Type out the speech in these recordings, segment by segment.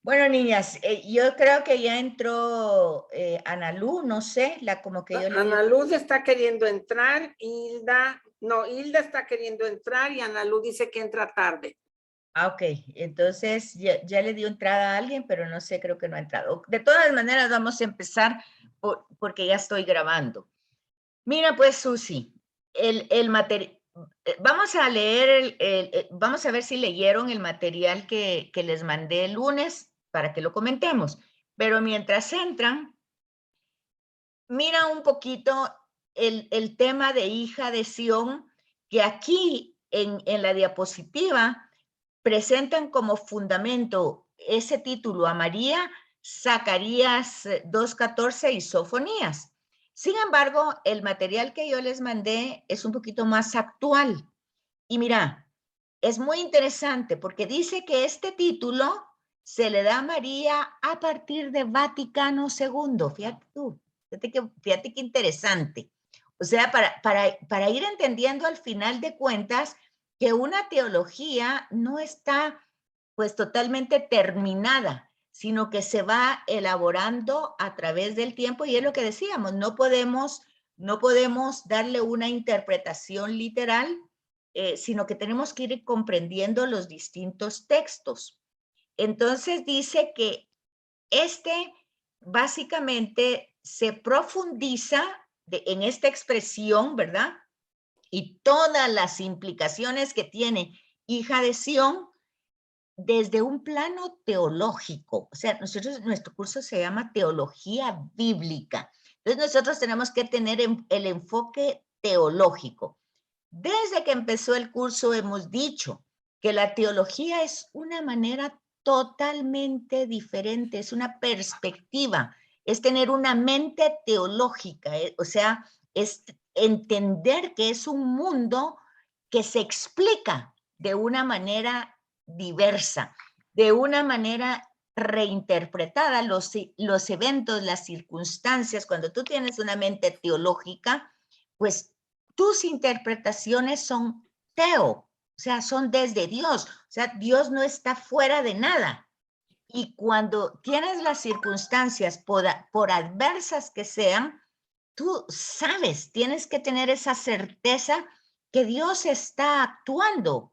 Bueno, niñas, yo creo que ya entró Analú, no sé, como que yo le vi. Ana Luz está queriendo entrar, Hilda está queriendo entrar y Ana Luz dice que entra tarde. Ah, ok, entonces ya le dio entrada a alguien, pero no sé, creo que no ha entrado. De todas maneras, vamos a empezar porque ya estoy grabando. Mira, pues, Susi, el material, vamos a leer, vamos a ver si leyeron el material que les mandé el lunes para que lo comentemos. Pero mientras entran, mira un poquito el tema de hija de Sión, que aquí en la diapositiva presentan como fundamento ese título a María, Zacarías 2:14 y Sofonías. Sin embargo, el material que yo les mandé es un poquito más actual. Y mira, es muy interesante porque dice que este título se le da a María a partir de Vaticano II. Fíjate tú, fíjate qué interesante. O sea, para ir entendiendo al final de cuentas que una teología no está pues totalmente terminada, sino que se va elaborando a través del tiempo y es lo que decíamos, no podemos darle una interpretación literal, sino que tenemos que ir comprendiendo los distintos textos. Entonces dice que este básicamente se profundiza en esta expresión, ¿verdad? Y todas las implicaciones que tiene hija de Sión desde un plano teológico. O sea, nuestro curso se llama Teología Bíblica. Entonces nosotros tenemos que tener el enfoque teológico. Desde que empezó el curso hemos dicho que la teología es una manera totalmente diferente, es una perspectiva, es tener una mente teológica, o sea, es entender que es un mundo que se explica de una manera diversa, de una manera reinterpretada, los eventos, las circunstancias. Cuando tú tienes una mente teológica, pues tus interpretaciones son teo, o sea, son desde Dios, o sea, Dios no está fuera de nada. Y cuando tienes las circunstancias, por adversas que sean, tú sabes, tienes que tener esa certeza que Dios está actuando.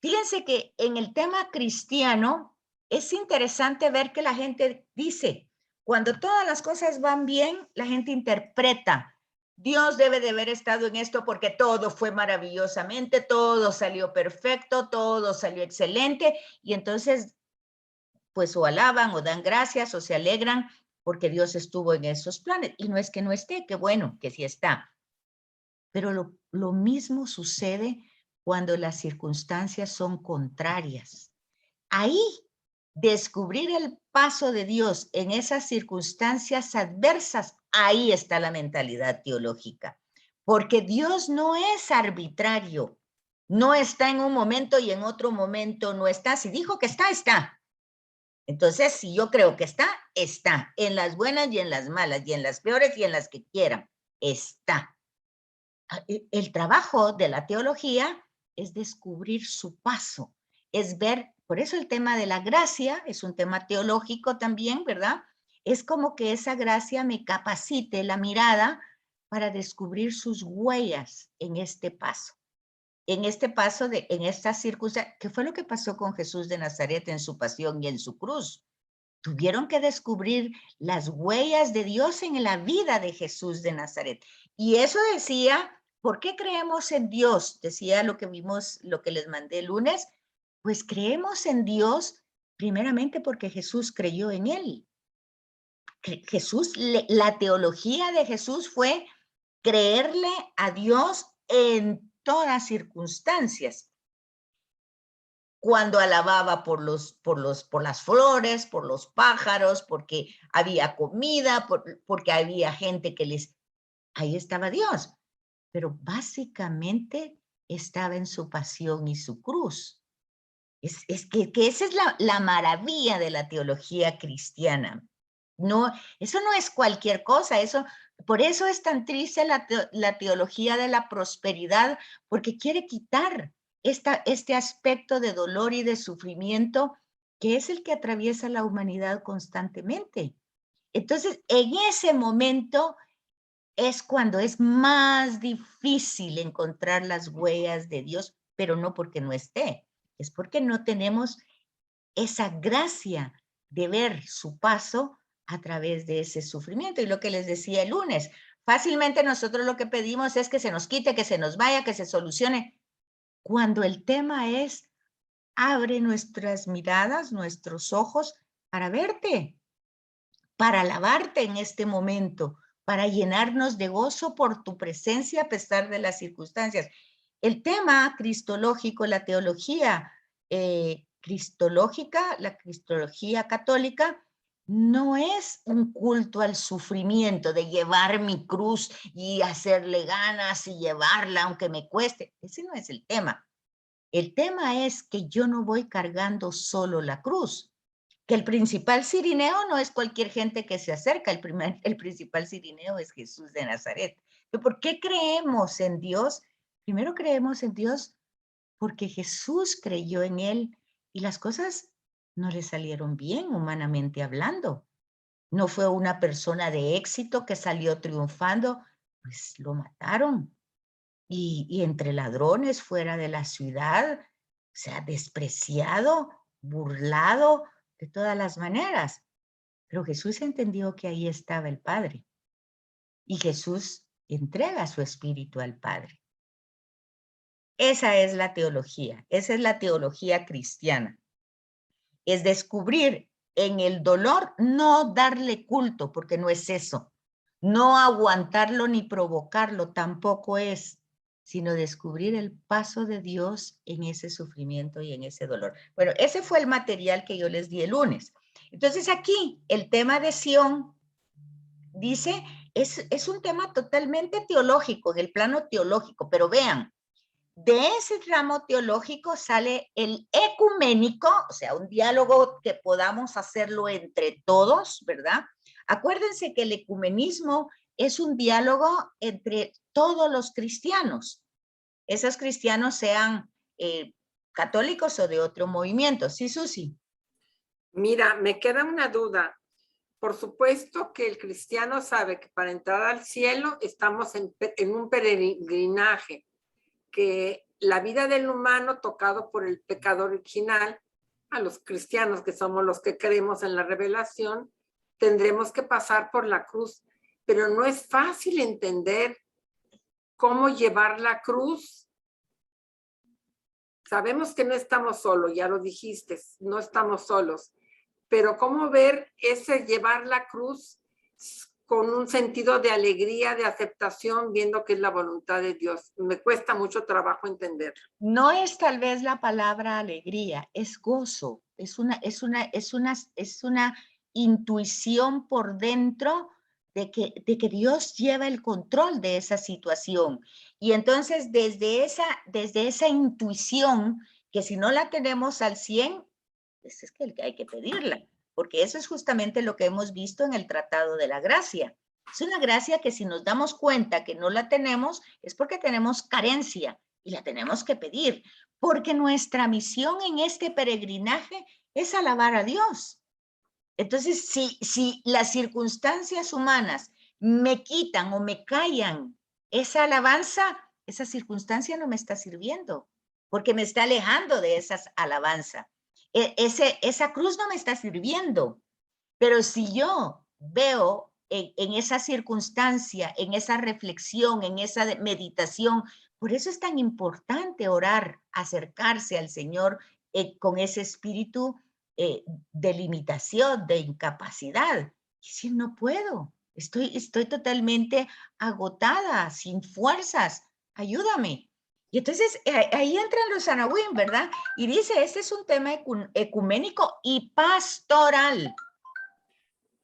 Fíjense que en el tema cristiano es interesante ver que la gente dice, cuando todas las cosas van bien, la gente interpreta, Dios debe de haber estado en esto porque todo fue maravillosamente, todo salió perfecto, todo salió excelente, y entonces pues o alaban o dan gracias o se alegran porque Dios estuvo en esos planes. Y no es que no esté, qué bueno que sí está. Pero lo mismo sucede cuando las circunstancias son contrarias. Ahí, descubrir el paso de Dios en esas circunstancias adversas, ahí está la mentalidad teológica. Porque Dios no es arbitrario, no está en un momento y en otro momento no está. Si dijo que está, está. Entonces, si yo creo que está, está. En las buenas y en las malas, y en las peores y en las que quieran, está. El trabajo de la teología es descubrir su paso, es ver, por eso el tema de la gracia es un tema teológico también, ¿verdad? Es como que esa gracia me capacite la mirada para descubrir sus huellas en este paso en esta circunstancia. ¿Qué fue lo que pasó con Jesús de Nazaret en su pasión y en su cruz? Tuvieron que descubrir las huellas de Dios en la vida de Jesús de Nazaret. Y eso decía, ¿por qué creemos en Dios? Decía lo que vimos, lo que les mandé el lunes. Pues creemos en Dios primeramente porque Jesús creyó en él. La teología de Jesús fue creerle a Dios en todas circunstancias. Cuando alababa por las flores, por los pájaros, porque había comida, porque había gente que ahí estaba Dios. Pero básicamente estaba en su pasión y su cruz. Es que esa es la maravilla de la teología cristiana. No, eso no es cualquier cosa, por eso es tan triste la teología de la prosperidad, porque quiere quitar este aspecto de dolor y de sufrimiento que es el que atraviesa la humanidad constantemente. Entonces, en ese momento es cuando es más difícil encontrar las huellas de Dios, pero no porque no esté, es porque no tenemos esa gracia de ver su paso a través de ese sufrimiento. Y lo que les decía el lunes, fácilmente nosotros lo que pedimos es que se nos quite, que se nos vaya, que se solucione, cuando el tema es, abre nuestras miradas, nuestros ojos para verte, para alabarte en este momento, para llenarnos de gozo por tu presencia a pesar de las circunstancias. El tema cristológico, la teología cristológica, la cristología católica, no es un culto al sufrimiento de llevar mi cruz y hacerle ganas y llevarla aunque me cueste. Ese no es el tema. El tema es que yo no voy cargando solo la cruz, que el principal cirineo no es cualquier gente que se acerca, el principal cirineo es Jesús de Nazaret. ¿Por qué creemos en Dios? Primero creemos en Dios porque Jesús creyó en él y las cosas no le salieron bien humanamente hablando. No fue una persona de éxito que salió triunfando, pues lo mataron. Y entre ladrones fuera de la ciudad, o sea, despreciado, burlado de todas las maneras. Pero Jesús entendió que ahí estaba el Padre y Jesús entrega su espíritu al Padre. Esa es la teología, esa es la teología cristiana. Es descubrir en el dolor, no darle culto, porque no es eso. No aguantarlo ni provocarlo, tampoco es, sino descubrir el paso de Dios en ese sufrimiento y en ese dolor. Bueno, ese fue el material que yo les di el lunes. Entonces aquí, el tema de Sión, dice, es un tema totalmente teológico, en el plano teológico, pero vean, de ese ramo teológico sale el ecuménico, o sea, un diálogo que podamos hacerlo entre todos, ¿verdad? Acuérdense que el ecumenismo es un diálogo entre todos los cristianos. Esos cristianos sean católicos o de otro movimiento. Sí, Susi. Mira, me queda una duda. Por supuesto que el cristiano sabe que para entrar al cielo estamos en un peregrinaje, que la vida del humano tocado por el pecado original, a los cristianos que somos los que creemos en la revelación, tendremos que pasar por la cruz, pero no es fácil entender cómo llevar la cruz. Sabemos que no estamos solos, ya lo dijiste, no estamos solos, pero cómo ver ese llevar la cruz con un sentido de alegría, de aceptación, viendo que es la voluntad de Dios. Me cuesta mucho trabajo entenderlo. No es tal vez la palabra alegría, es gozo, es una intuición por dentro de que Dios lleva el control de esa situación. Y entonces desde esa intuición, que si no la tenemos al 100, pues es que hay que pedirla, porque eso es justamente lo que hemos visto en el Tratado de la Gracia. Es una gracia que si nos damos cuenta que no la tenemos, es porque tenemos carencia y la tenemos que pedir, porque nuestra misión en este peregrinaje es alabar a Dios. Entonces, si las circunstancias humanas me quitan o me callan esa alabanza, esa circunstancia no me está sirviendo, porque me está alejando de esas alabanzas. Esa cruz no me está sirviendo, pero si yo veo en esa circunstancia, en esa reflexión, en esa meditación, por eso es tan importante orar, acercarse al Señor con ese espíritu eh, de limitación, de incapacidad. Y si no puedo, estoy totalmente agotada, sin fuerzas, ayúdame. Y entonces ahí entran los anahuim, ¿verdad? Y dice, este es un tema ecuménico y pastoral.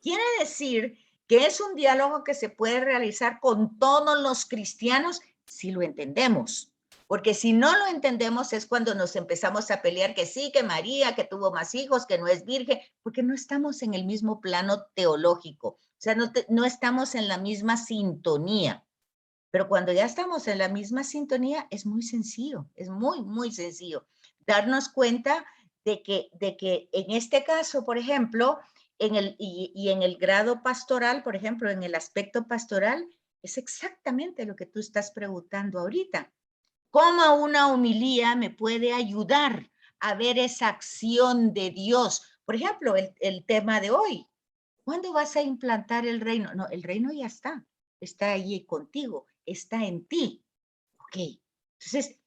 Quiere decir que es un diálogo que se puede realizar con todos los cristianos si lo entendemos. Porque si no lo entendemos es cuando nos empezamos a pelear que sí, que María, que tuvo más hijos, que no es virgen, porque no estamos en el mismo plano teológico. O sea, no estamos en la misma sintonía. Pero cuando ya estamos en la misma sintonía es muy sencillo, es muy, muy sencillo. Darnos cuenta de que en este caso, por ejemplo, y en el grado pastoral, por ejemplo, en el aspecto pastoral, es exactamente lo que tú estás preguntando ahorita. ¿Cómo una homilía me puede ayudar a ver esa acción de Dios? Por ejemplo, el tema de hoy. ¿Cuándo vas a implantar el reino? No, el reino ya está ahí contigo, está en ti. Ok, entonces,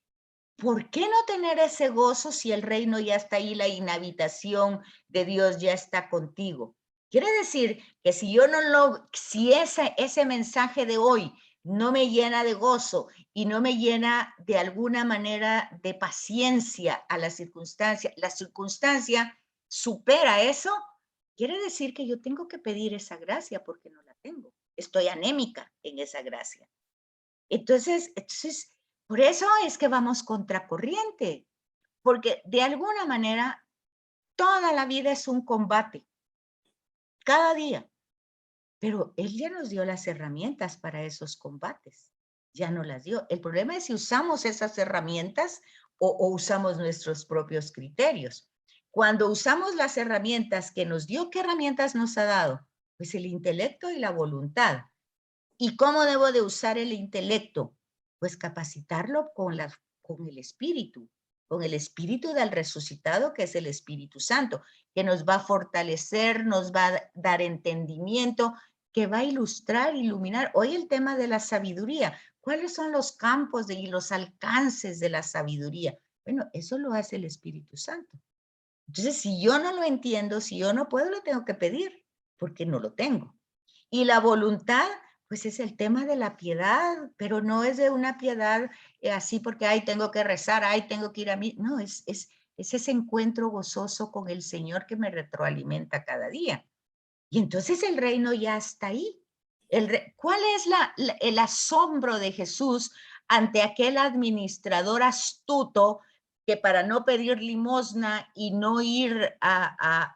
¿por qué no tener ese gozo si el reino ya está ahí, la inhabitación de Dios ya está contigo? Quiere decir que si yo no lo, si ese mensaje de hoy no me llena de gozo y no me llena de alguna manera de paciencia a la circunstancia supera eso, quiere decir que yo tengo que pedir esa gracia porque no la tengo. Estoy anémica en esa gracia. Entonces, por eso es que vamos contracorriente, porque de alguna manera toda la vida es un combate, cada día, pero Él ya nos dio las herramientas para esos combates, ya nos las dio. El problema es si usamos esas herramientas o usamos nuestros propios criterios. Cuando usamos las herramientas que nos dio, ¿qué herramientas nos ha dado? Pues el intelecto y la voluntad. ¿Y cómo debo de usar el intelecto? Pues capacitarlo con el espíritu del resucitado, que es el Espíritu Santo, que nos va a fortalecer, nos va a dar entendimiento, que va a ilustrar, iluminar. Hoy el tema de la sabiduría. ¿Cuáles son los campos y los alcances de la sabiduría? Bueno, eso lo hace el Espíritu Santo. Entonces, si yo no lo entiendo, si yo no puedo, lo tengo que pedir, porque no lo tengo. Y la voluntad, pues es el tema de la piedad, pero no es de una piedad así porque, ay, tengo que rezar, ay, tengo que ir a mí. No, es ese encuentro gozoso con el Señor que me retroalimenta cada día. Y entonces el reino ya está ahí. ¿Cuál es el asombro de Jesús ante aquel administrador astuto que para no pedir limosna y no ir a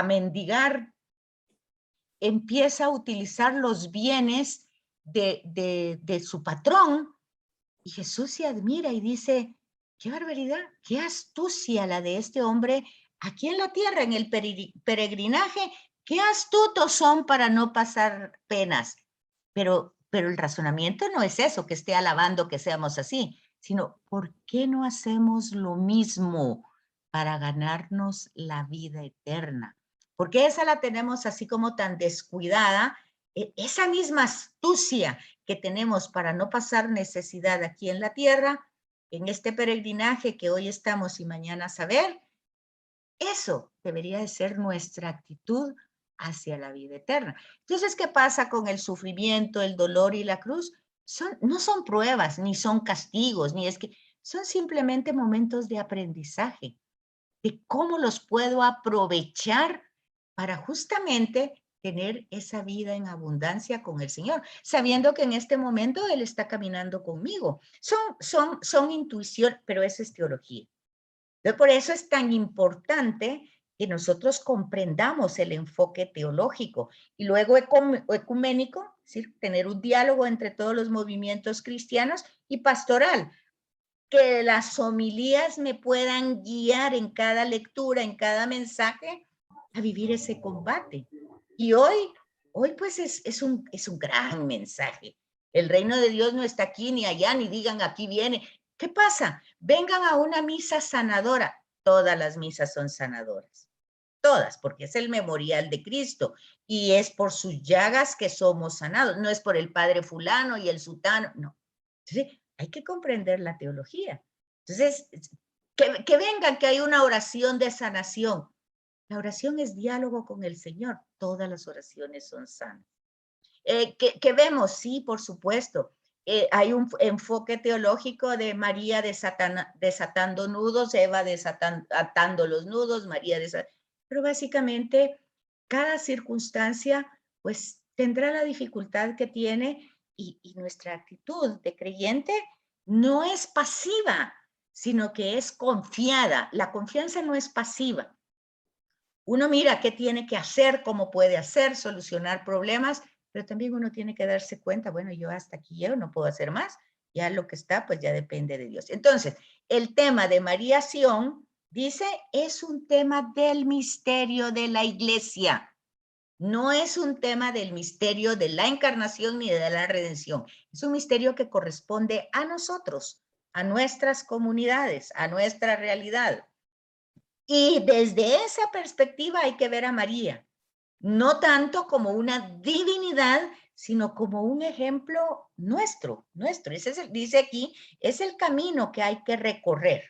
mendigar, empieza a utilizar los bienes de su patrón? Y Jesús se admira y dice, qué barbaridad, qué astucia la de este hombre aquí en la tierra, en el peregrinaje, qué astutos son para no pasar penas. Pero el razonamiento no es eso, que esté alabando que seamos así, sino ¿por qué no hacemos lo mismo para ganarnos la vida eterna? Porque esa la tenemos así como tan descuidada, esa misma astucia que tenemos para no pasar necesidad aquí en la tierra, en este peregrinaje que hoy estamos y mañana saber, eso debería de ser nuestra actitud hacia la vida eterna. Entonces, ¿qué pasa con el sufrimiento, el dolor y la cruz? No son pruebas, ni son castigos, ni es que son simplemente momentos de aprendizaje, de cómo los puedo aprovechar para justamente tener esa vida en abundancia con el Señor, sabiendo que en este momento Él está caminando conmigo. Son intuición, pero eso es teología. Entonces, por eso es tan importante que nosotros comprendamos el enfoque teológico y luego ecuménico, es decir, tener un diálogo entre todos los movimientos cristianos, y pastoral, que las homilías me puedan guiar en cada lectura, en cada mensaje, a vivir ese combate. Y hoy pues es un gran mensaje. El reino de Dios no está aquí ni allá, ni digan aquí viene. ¿Qué pasa? Vengan a una misa sanadora. Todas las misas son sanadoras. Todas, porque es el memorial de Cristo y es por sus llagas que somos sanados. No es por el padre fulano y el sutano, no. Entonces, hay que comprender la teología. Entonces, que vengan, que hay una oración de sanación. La oración es diálogo con el Señor. Todas las oraciones son sanas. Que vemos, sí, por supuesto. Hay un enfoque teológico de María desatando nudos, Eva atando los nudos, María desatando. Pero básicamente, cada circunstancia, pues, tendrá la dificultad que tiene y nuestra actitud de creyente no es pasiva, sino que es confiada. La confianza no es pasiva. Uno mira qué tiene que hacer, cómo puede hacer, solucionar problemas, pero también uno tiene que darse cuenta, bueno, yo hasta aquí llego, no puedo hacer más, ya lo que está, pues ya depende de Dios. Entonces, el tema de María Sion Dice, es un tema del misterio de la iglesia. No es un tema del misterio de la encarnación ni de la redención. Es un misterio que corresponde a nosotros, a nuestras comunidades, a nuestra realidad. Y desde esa perspectiva hay que ver a María, no tanto como una divinidad, sino como un ejemplo nuestro. Ese es dice aquí, es el camino que hay que recorrer.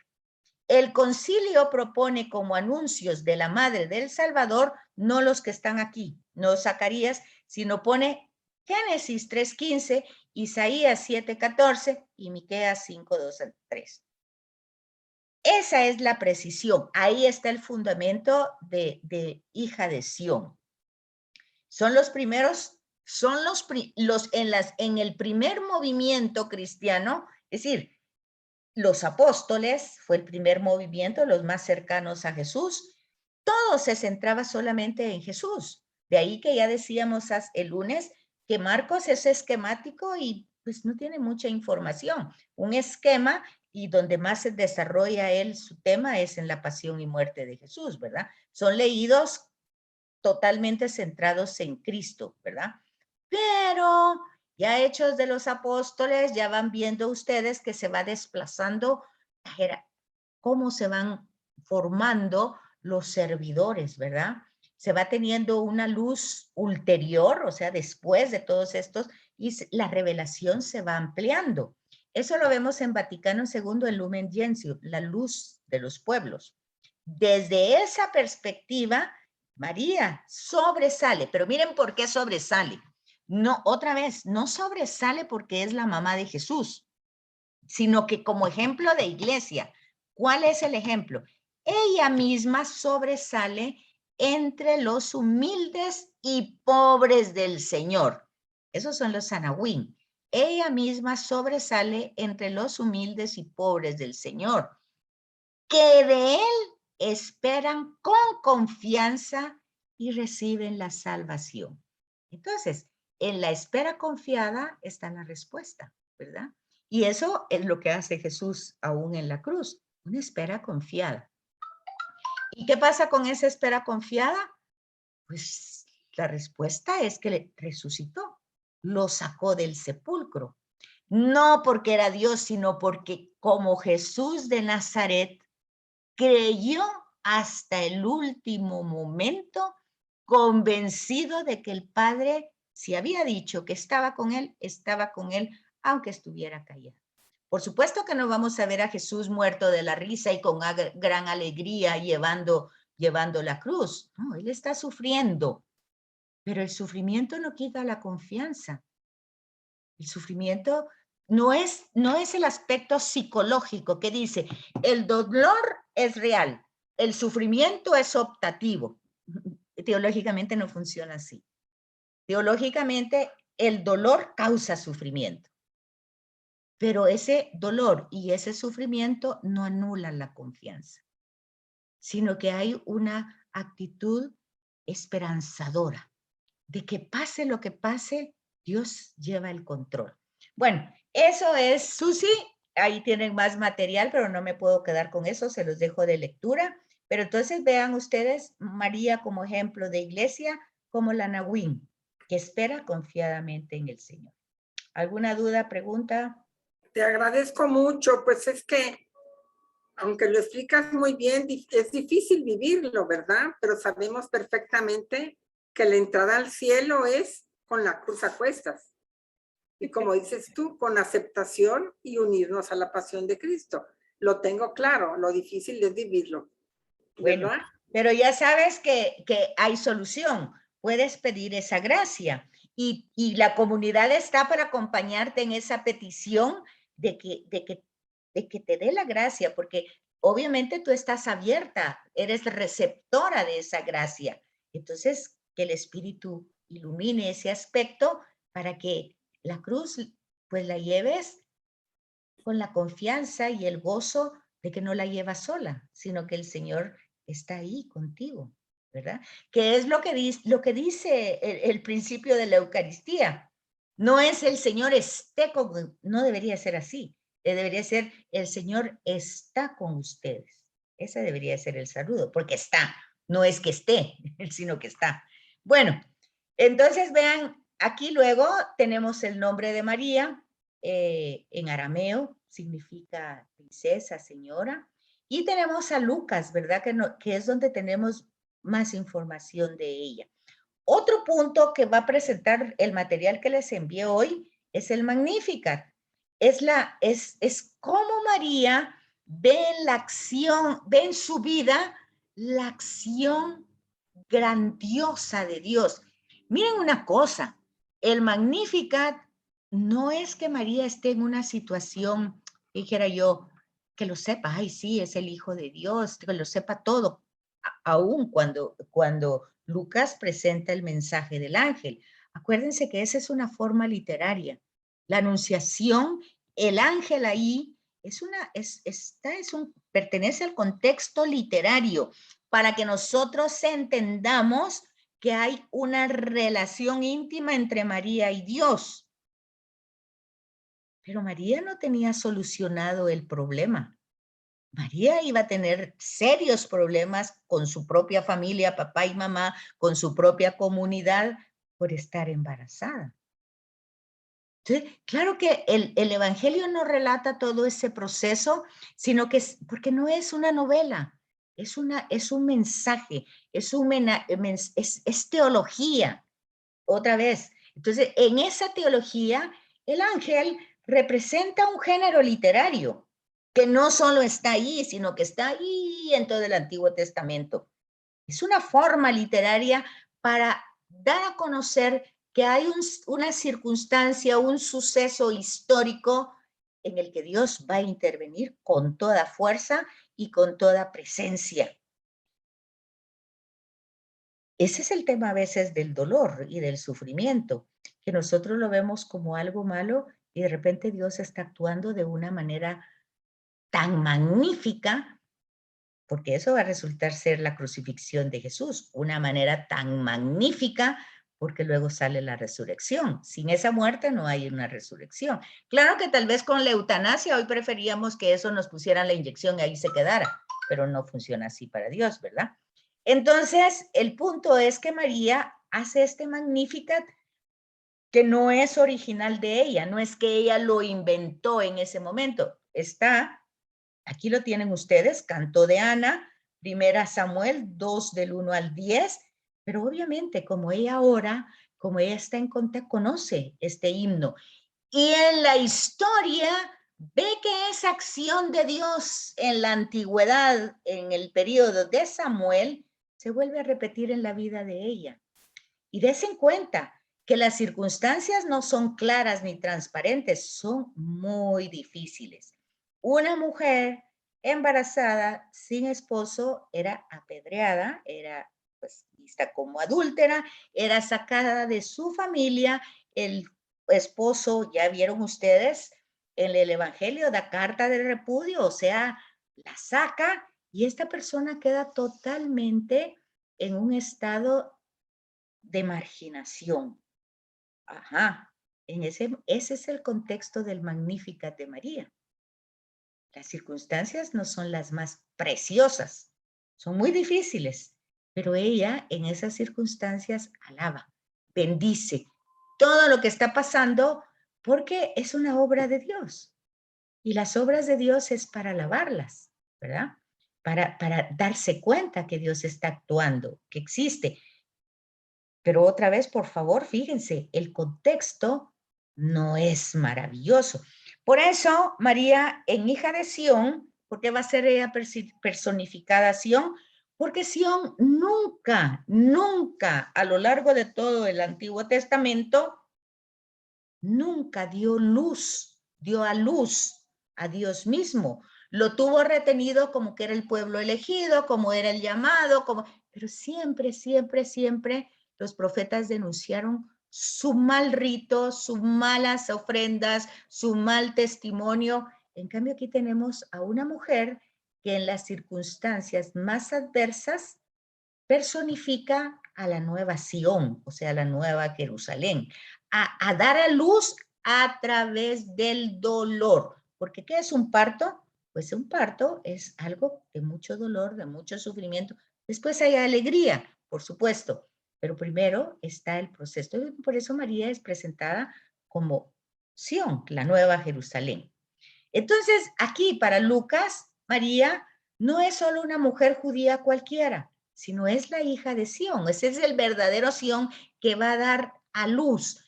El concilio propone como anuncios de la Madre del Salvador, no los que están aquí, no Zacarías, sino pone Génesis 3:15, Isaías 7:14 y Miqueas 5:2-3. Esa es la precisión. Ahí está el fundamento de hija de Sión. Son los primeros, son en el primer movimiento cristiano, es decir, los apóstoles fue el primer movimiento, los más cercanos a Jesús. Todo se centraba solamente en Jesús. De ahí que ya decíamos el lunes que Marcos es esquemático y pues no tiene mucha información. Un esquema y donde más se desarrolla él su tema es en la pasión y muerte de Jesús, ¿verdad? Son leídos totalmente centrados en Cristo, ¿verdad? Pero ya Hechos de los Apóstoles, ya van viendo ustedes que se va desplazando cómo se van formando los servidores, ¿verdad? Se va teniendo una luz ulterior, o sea, después de todos estos, y la revelación se va ampliando. Eso lo vemos en Vaticano II, el Lumen Gentium, la luz de los pueblos. Desde esa perspectiva, María sobresale, pero miren por qué sobresale. No, otra vez, no sobresale porque es la mamá de Jesús, sino que como ejemplo de iglesia. ¿Cuál es el ejemplo? Ella misma sobresale entre los humildes y pobres del Señor. Esos son los Anahuín. Ella misma sobresale entre los humildes y pobres del Señor, que de él esperan con confianza y reciben la salvación. Entonces, en la espera confiada está la respuesta, ¿verdad? Y eso es lo que hace Jesús aún en la cruz, una espera confiada. ¿Y qué pasa con esa espera confiada? Pues la respuesta es que le resucitó, lo sacó del sepulcro. No porque era Dios, sino porque como Jesús de Nazaret creyó hasta el último momento, convencido de que el Padre, si había dicho que estaba con él, aunque estuviera callado. Por supuesto que no vamos a ver a Jesús muerto de la risa y con gran alegría llevando la cruz. No, él está sufriendo, pero el sufrimiento no quita la confianza. El sufrimiento no es el aspecto psicológico que dice, el dolor es real, el sufrimiento es optativo. Teológicamente no funciona así. Teológicamente el dolor causa sufrimiento, pero ese dolor y ese sufrimiento no anulan la confianza, sino que hay una actitud esperanzadora de que pase lo que pase, Dios lleva el control. Bueno, eso es, Susi. Ahí tienen más material, pero no me puedo quedar con eso, se los dejo de lectura. Pero entonces vean ustedes María como ejemplo de iglesia, como la Nahuín, que espera confiadamente en el Señor. ¿Alguna duda, pregunta? Te agradezco mucho, pues es que, aunque lo explicas muy bien, es difícil vivirlo, ¿verdad? Pero sabemos perfectamente que la entrada al cielo es con la cruz a cuestas. Y como dices tú, con aceptación y unirnos a la pasión de Cristo. Lo tengo claro, lo difícil es vivirlo. Bueno, ¿verdad? pero ya sabes que hay solución. Puedes pedir esa gracia y la comunidad está para acompañarte en esa petición de que te dé la gracia, porque obviamente tú estás abierta, eres receptora de esa gracia. Entonces, que el Espíritu ilumine ese aspecto para que la cruz, pues la lleves con la confianza y el gozo de que no la llevas sola, sino que el Señor está ahí contigo, ¿verdad? Que es lo que dice el principio de la Eucaristía. No es el Señor esté con, no debería ser así. Debería ser el Señor está con ustedes. Ese debería ser el saludo, porque está, no es que esté, sino que está. Bueno, entonces vean, aquí luego tenemos el nombre de María, en arameo significa princesa, señora, y tenemos a Lucas, ¿verdad? Que es donde tenemos más información de ella. Otro punto que va a presentar el material que les envié hoy es el Magnificat. Es cómo María ve en la acción, ve en su vida la acción grandiosa de Dios. Miren una cosa, el Magnificat no es que María esté en una situación, dijera yo, que lo sepa, ay, sí, es el Hijo de Dios, que lo sepa todo, aún cuando Lucas presenta el mensaje del ángel. Acuérdense que esa es una forma literaria. La anunciación, el ángel ahí, pertenece al contexto literario para que nosotros entendamos que hay una relación íntima entre María y Dios. Pero María no tenía solucionado el problema. María iba a tener serios problemas con su propia familia, papá y mamá, con su propia comunidad, por estar embarazada. Entonces, claro que el Evangelio no relata todo ese proceso, sino que porque no es una novela, es un mensaje, es teología, otra vez. Entonces, en esa teología, el ángel representa un género literario que no solo está ahí, sino que está ahí en todo el Antiguo Testamento. Es una forma literaria para dar a conocer que hay una circunstancia, un suceso histórico en el que Dios va a intervenir con toda fuerza y con toda presencia. Ese es el tema a veces del dolor y del sufrimiento, que nosotros lo vemos como algo malo y de repente Dios está actuando de una manera tan magnífica, porque eso va a resultar ser la crucifixión de Jesús, una manera tan magnífica, porque luego sale la resurrección. Sin esa muerte no hay una resurrección. Claro que tal vez con la eutanasia hoy preferíamos que eso nos pusieran la inyección y ahí se quedara, pero no funciona así para Dios, ¿verdad? Entonces, el punto es que María hace este Magnificat que no es original de ella, no es que ella lo inventó en ese momento. Está, aquí lo tienen ustedes, Canto de Ana, Primera Samuel 2 del 1 al 10, pero obviamente como ella ora, como ella está en contacto, conoce este himno. Y en la historia ve que esa acción de Dios en la antigüedad, en el periodo de Samuel, se vuelve a repetir en la vida de ella. Y des en cuenta que las circunstancias no son claras ni transparentes, son muy difíciles. Una mujer embarazada sin esposo era apedreada, era pues vista como adúltera, era sacada de su familia, el esposo, ya vieron ustedes, en el Evangelio da carta de repudio, o sea, la saca y esta persona queda totalmente en un estado de marginación. Ajá, ese es el contexto del Magnificat de María. Las circunstancias no son las más preciosas, son muy difíciles, pero ella en esas circunstancias alaba, bendice todo lo que está pasando porque es una obra de Dios. Y las obras de Dios es para alabarlas, ¿verdad? Para darse cuenta que Dios está actuando, que existe. Pero otra vez, por favor, fíjense, el contexto no es maravilloso. Por eso, María, en hija de Sión, ¿por qué va a ser ella personificada Sión? Porque Sión nunca, nunca, a lo largo de todo el Antiguo Testamento, nunca dio a luz a Dios mismo. Lo tuvo retenido como que era el pueblo elegido, como era el llamado, pero siempre, siempre, siempre los profetas denunciaron su mal rito, sus malas ofrendas, su mal testimonio. En cambio, aquí tenemos a una mujer que en las circunstancias más adversas personifica a la nueva Sión, o sea, la nueva Jerusalén, a dar a luz a través del dolor. Porque ¿qué es un parto? Pues un parto es algo de mucho dolor, de mucho sufrimiento. Después hay alegría, por supuesto, pero primero está el proceso. Y por eso María es presentada como Sión, la nueva Jerusalén. Entonces, aquí para Lucas, María no es solo una mujer judía cualquiera, sino es la hija de Sión. Ese es el verdadero Sión que va a dar a luz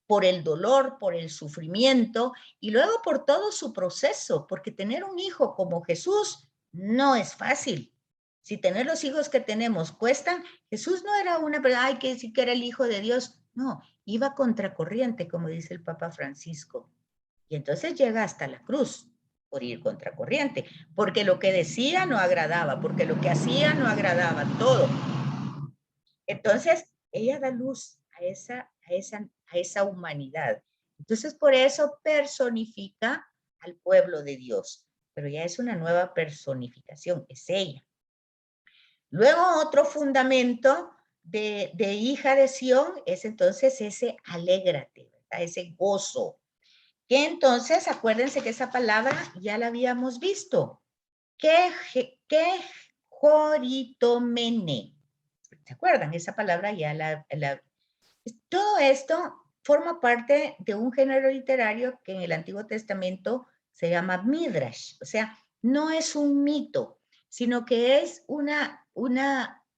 por el dolor, por el sufrimiento y luego por todo su proceso, porque tener un hijo como Jesús no es fácil. Si tener los hijos que tenemos cuestan, Jesús no era una persona, ay, que sí que era el hijo de Dios. No, iba contracorriente, como dice el Papa Francisco. Y entonces llega hasta la cruz por ir contracorriente, porque lo que decía no agradaba, porque lo que hacía no agradaba, todo. Entonces, ella da luz a esa humanidad. Entonces, por eso personifica al pueblo de Dios, pero ya es una nueva personificación, es ella. Luego, otro fundamento de hija de Sión es entonces ese alégrate, ¿verdad? Ese gozo. Que entonces, acuérdense que esa palabra ya la habíamos visto. Que joritomene. ¿Se acuerdan? Esa palabra ya todo esto forma parte de un género literario que en el Antiguo Testamento se llama Midrash. O sea, no es un mito, sino que es una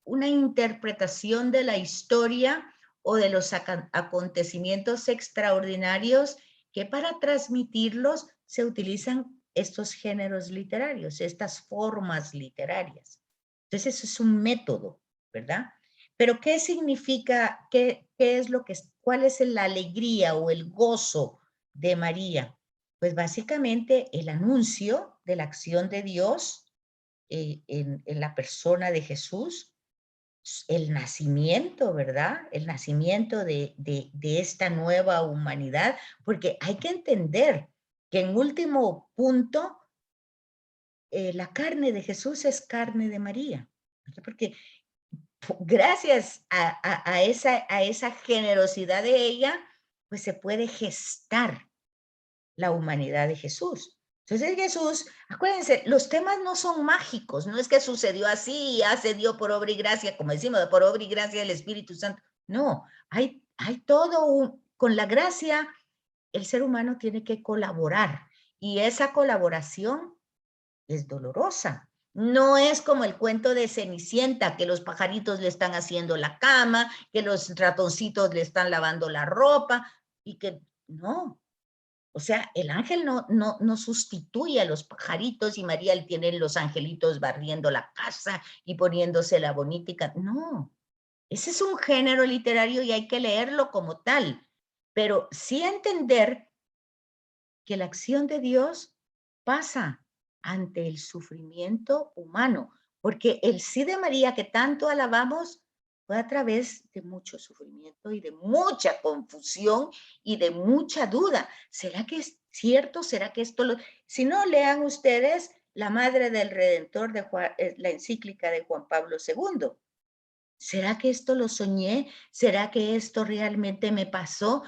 interpretación de la historia o de los acontecimientos extraordinarios que para transmitirlos se utilizan estos géneros literarios, estas formas literarias. Entonces, eso es un método, ¿verdad? Pero ¿qué significa, qué es lo que, cuál es la alegría o el gozo de María? Pues básicamente el anuncio de la acción de Dios en la persona de Jesús, el nacimiento, ¿verdad? El nacimiento de esta nueva humanidad, porque hay que entender que en último punto, la carne de Jesús es carne de María, ¿verdad? Porque gracias a esa generosidad de ella, pues se puede gestar la humanidad de Jesús. Entonces Jesús, acuérdense, los temas no son mágicos, no es que sucedió así y ya se dio por obra y gracia, como decimos, por obra y gracia del Espíritu Santo. No, hay todo con la gracia, el ser humano tiene que colaborar y esa colaboración es dolorosa. No es como el cuento de Cenicienta, que los pajaritos le están haciendo la cama, que los ratoncitos le están lavando la ropa y que no. O sea, el ángel no sustituye a los pajaritos y María tiene los angelitos barriendo la casa y poniéndose la bonita. No, ese es un género literario y hay que leerlo como tal, pero sí entender que la acción de Dios pasa ante el sufrimiento humano, porque el sí de María que tanto alabamos fue a través de mucho sufrimiento y de mucha confusión y de mucha duda. ¿Será que es cierto? ¿Será que esto lo...? Si no, lean ustedes La Madre del Redentor de la encíclica de Juan Pablo II. ¿Será que esto lo soñé? ¿Será que esto realmente me pasó?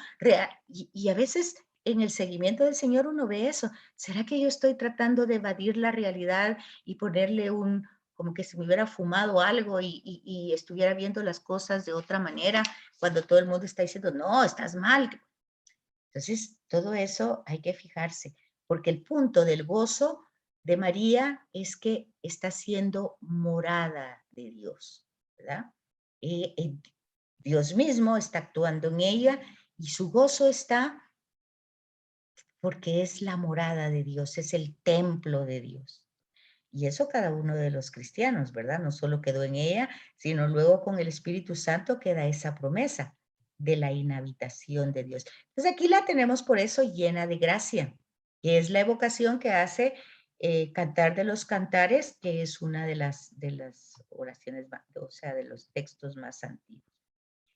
Y a veces en el seguimiento del Señor uno ve eso. ¿Será que yo estoy tratando de evadir la realidad y ponerle como que se me hubiera fumado algo y estuviera viendo las cosas de otra manera cuando todo el mundo está diciendo, no, estás mal? Entonces, todo eso hay que fijarse, porque el punto del gozo de María es que está siendo morada de Dios, ¿verdad? Dios mismo está actuando en ella y su gozo está porque es la morada de Dios, es el templo de Dios. Y eso cada uno de los cristianos, ¿verdad? No solo quedó en ella, sino luego con el Espíritu Santo queda esa promesa de la inhabitación de Dios. Entonces aquí la tenemos por eso llena de gracia, que es la evocación que hace Cantar de los Cantares, que es una de las oraciones, o sea, de los textos más antiguos.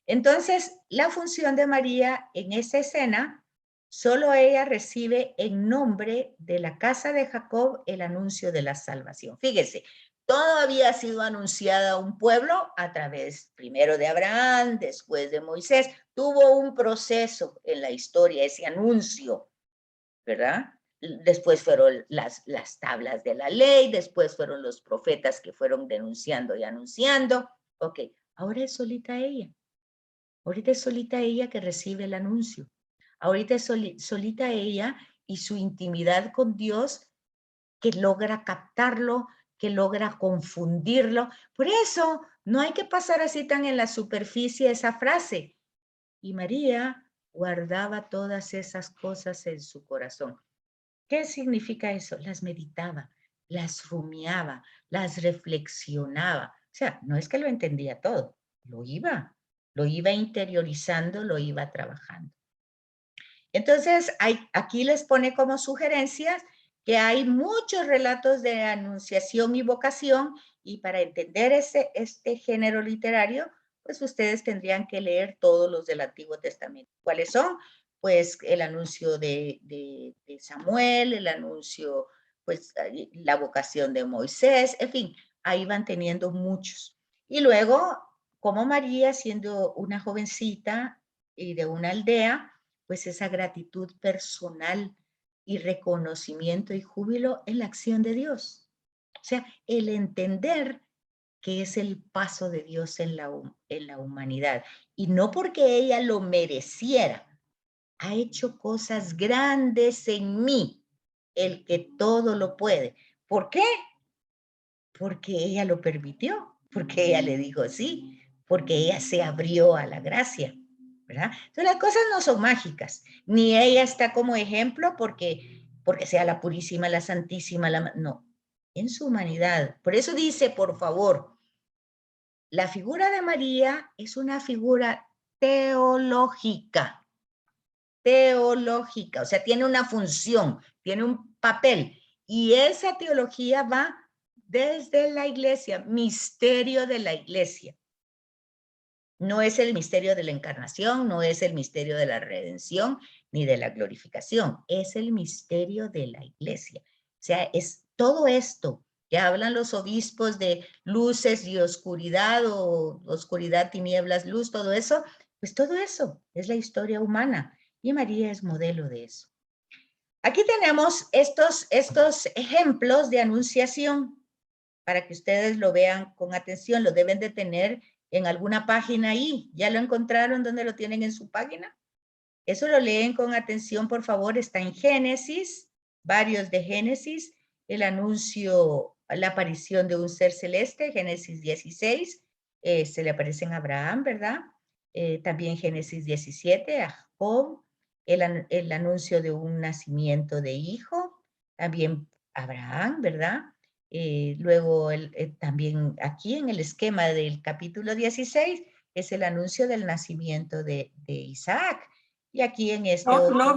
Entonces, la función de María en esa escena, solo ella recibe en nombre de la casa de Jacob el anuncio de la salvación. Fíjese, todo había sido anunciado a un pueblo a través primero de Abraham, después de Moisés. Tuvo un proceso en la historia, ese anuncio, ¿verdad? después fueron las tablas de la ley, después fueron los profetas que fueron denunciando y anunciando. Ok, ahora es solita ella. Ahorita es solita ella que recibe el anuncio. Ahorita es solita ella y su intimidad con Dios que logra captarlo, que logra confundirlo. Por eso no hay que pasar así tan en la superficie esa frase. Y María guardaba todas esas cosas en su corazón. ¿Qué significa eso? Las meditaba, las rumiaba, las reflexionaba. O sea, no es que lo entendía todo, lo iba interiorizando, lo iba trabajando. Entonces, aquí les pone como sugerencias que hay muchos relatos de anunciación y vocación, y para entender este género literario, pues ustedes tendrían que leer todos los del Antiguo Testamento. ¿Cuáles son? Pues el anuncio de Samuel, el anuncio, pues la vocación de Moisés, en fin, ahí van teniendo muchos. Y luego, como María, siendo una jovencita y de una aldea, pues esa gratitud personal y reconocimiento y júbilo en la acción de Dios. O sea, el entender que es el paso de Dios en la humanidad. Y no porque ella lo mereciera, ha hecho cosas grandes en mí, el que todo lo puede. ¿Por qué? Porque ella lo permitió, porque ella le dijo sí, porque ella se abrió a la gracia, ¿verdad? Entonces las cosas no son mágicas, ni ella está como ejemplo porque sea la purísima, la santísima, no, en su humanidad. Por eso dice, por favor, la figura de María es una figura teológica, o sea, tiene una función, tiene un papel, y esa teología va desde la iglesia, misterio de la iglesia. No es el misterio de la encarnación, no es el misterio de la redención, ni de la glorificación, es el misterio de la iglesia. O sea, es todo esto que hablan los obispos de luces y oscuridad, o oscuridad, tinieblas, luz, todo eso, pues todo eso es la historia humana, y María es modelo de eso. Aquí tenemos estos ejemplos de anunciación para que ustedes lo vean con atención. Lo deben de tener en alguna página ahí. ¿Ya lo encontraron donde lo tienen en su página? Eso lo leen con atención, por favor. Está en Génesis, varios de Génesis, el anuncio, la aparición de un ser celeste, Génesis 16, se le aparece en Abraham, ¿verdad? También Génesis 17, a Jacob, el anuncio de un nacimiento de hijo, también Abraham, ¿verdad? Luego también aquí en el esquema del capítulo 16 es el anuncio del nacimiento de Isaac. Y aquí en este No, otro... no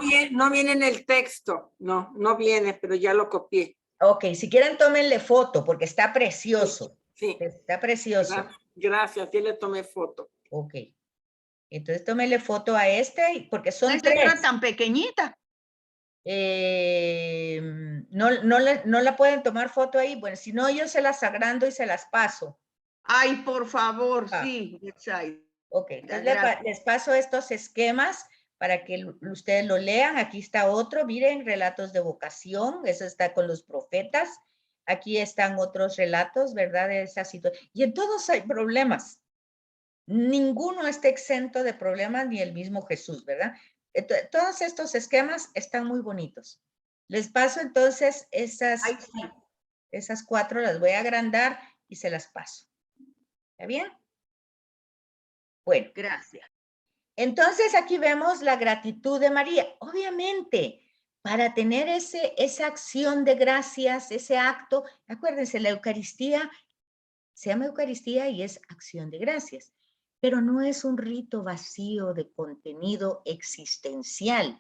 viene en el texto, no viene, pero ya lo copié. Ok, si quieren tómenle foto porque está precioso. Sí. Está precioso. Gracias, sí le tomé foto. Ok. Entonces tómenle foto a este porque son Esta letra tres. tan pequeñita. No la pueden tomar foto ahí. Bueno, si no, yo se las agrando y se las paso. Ay, por favor, Ah. sí. Ok, entonces Gracias. les paso estos esquemas para que ustedes lo lean. Aquí está otro, miren, relatos de vocación, eso está con los profetas. Aquí están otros relatos, ¿verdad? De esa situación. Y en todos hay problemas. Ninguno está exento de problemas, ni el mismo Jesús, ¿verdad? Entonces, todos estos esquemas están muy bonitos. Les paso entonces Ay, sí. esas cuatro, las voy a agrandar y se las paso. ¿Está bien? Bueno. Gracias. Entonces aquí vemos la gratitud de María. Obviamente, para tener esa acción de gracias, ese acto, acuérdense, la Eucaristía se llama Eucaristía y es acción de gracias, pero no es un rito vacío de contenido existencial.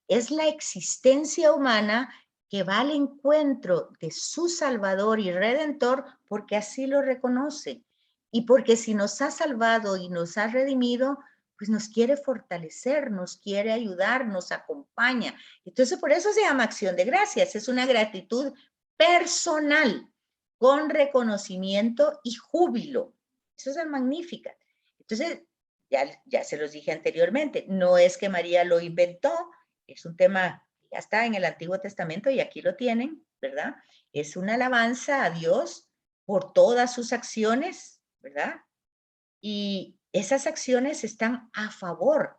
Es la existencia humana que va al encuentro de su Salvador y Redentor porque así lo reconoce. Y porque si nos ha salvado y nos ha redimido, pues nos quiere fortalecer, nos quiere ayudar, nos acompaña. Entonces, por eso se llama acción de gracias. Es una gratitud personal, con reconocimiento y júbilo. Eso es magnífico. Entonces, ya se los dije anteriormente, no es que María lo inventó, es un tema ya está en el Antiguo Testamento y aquí lo tienen, ¿verdad? Es una alabanza a Dios por todas sus acciones, ¿verdad? Y esas acciones están a favor.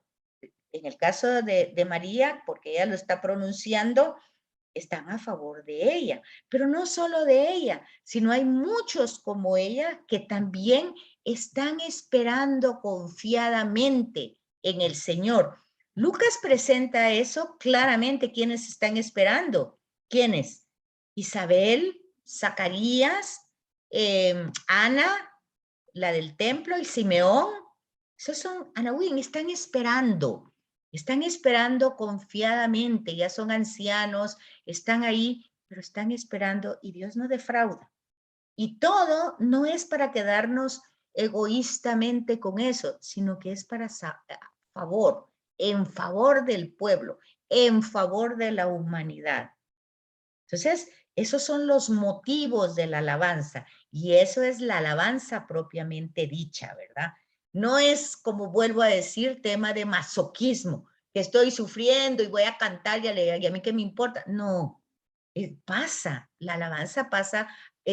En el caso de María, porque ella lo está pronunciando, están a favor de ella. Pero no solo de ella, sino hay muchos como ella que también están esperando confiadamente en el Señor. Lucas presenta eso claramente. ¿Quiénes están esperando? ¿Quiénes? Isabel, Zacarías, Ana, la del templo, y Simeón. Esos son Anahuín, están esperando confiadamente, ya son ancianos, están ahí, pero están esperando y Dios no defrauda. Y todo no es para quedarnos egoístamente con eso, sino que es para favor, en favor del pueblo, en favor de la humanidad. Entonces, esos son los motivos de la alabanza y eso es la alabanza propiamente dicha, ¿verdad? No es, como vuelvo a decir, tema de masoquismo, que estoy sufriendo y voy a cantar y a mí qué me importa. No, pasa, la alabanza pasa.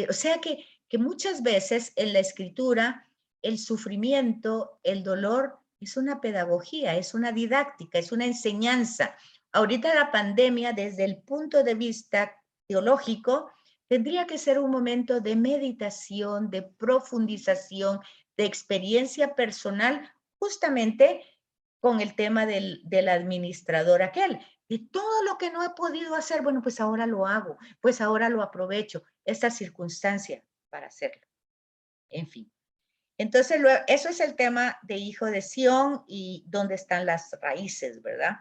O sea que muchas veces en la escritura el sufrimiento, el dolor es una pedagogía, es una didáctica, es una enseñanza. Ahorita la pandemia, desde el punto de vista teológico, tendría que ser un momento de meditación, de profundización, de experiencia personal, justamente con el tema del administrador aquel. De todo lo que no he podido hacer, bueno, pues ahora lo hago, pues ahora lo aprovecho, esta circunstancia para hacerlo. En fin. Entonces, eso es el tema de Hijo de Sión y dónde están las raíces, ¿verdad?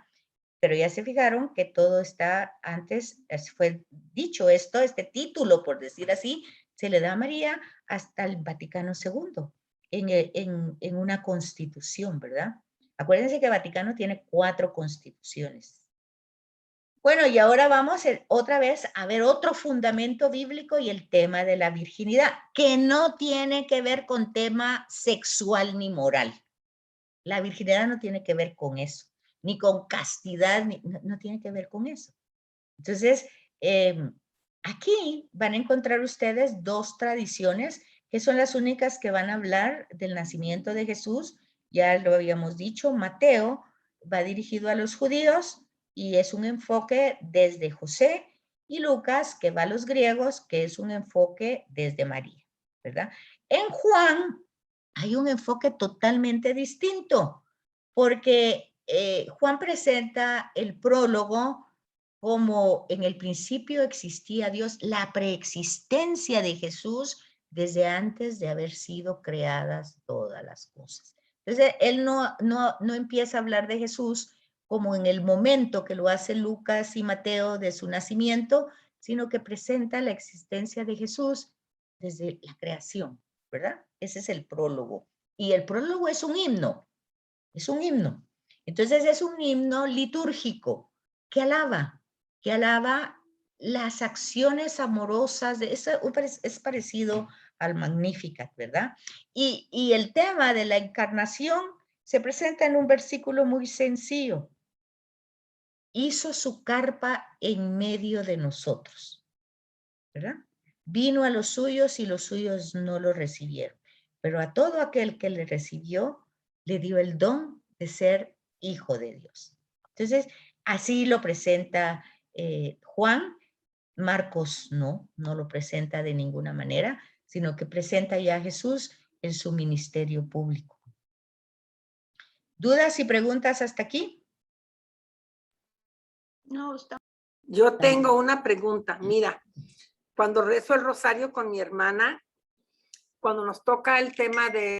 Pero ya se fijaron que todo está antes, fue dicho esto, este título, por decir así, se le da a María hasta el Vaticano II, en una constitución, ¿verdad? Acuérdense que Vaticano tiene 4 constituciones. Bueno, y ahora vamos otra vez a ver otro fundamento bíblico y el tema de la virginidad, que no tiene que ver con tema sexual ni moral. La virginidad no tiene que ver con eso, ni con castidad, no tiene que ver con eso. Entonces, aquí van a encontrar ustedes 2 tradiciones que son las únicas que van a hablar del nacimiento de Jesús. Ya lo habíamos dicho, Mateo va dirigido a los judíos y es un enfoque desde José, y Lucas, que va a los griegos, que es un enfoque desde María, ¿verdad? En Juan hay un enfoque totalmente distinto, porque Juan presenta el prólogo como en el principio existía Dios, la preexistencia de Jesús desde antes de haber sido creadas todas las cosas. Entonces, él no empieza a hablar de Jesús como en el momento que lo hace Lucas y Mateo de su nacimiento, sino que presenta la existencia de Jesús desde la creación, ¿verdad? Ese es el prólogo. Y el prólogo es un himno, es un himno. Entonces es un himno litúrgico que alaba las acciones amorosas, es parecido al Magnificat, ¿verdad? Y el tema de la encarnación se presenta en un versículo muy sencillo. Hizo su carpa en medio de nosotros, ¿verdad? Vino a los suyos y los suyos no lo recibieron, pero a todo aquel que le recibió, le dio el don de ser hijo de Dios. Entonces, así lo presenta Juan. Marcos no lo presenta de ninguna manera, sino que presenta ya a Jesús en su ministerio público. ¿Dudas y preguntas hasta aquí? No, está. Yo tengo una pregunta. Mira, cuando rezo el rosario con mi hermana, cuando nos toca el tema de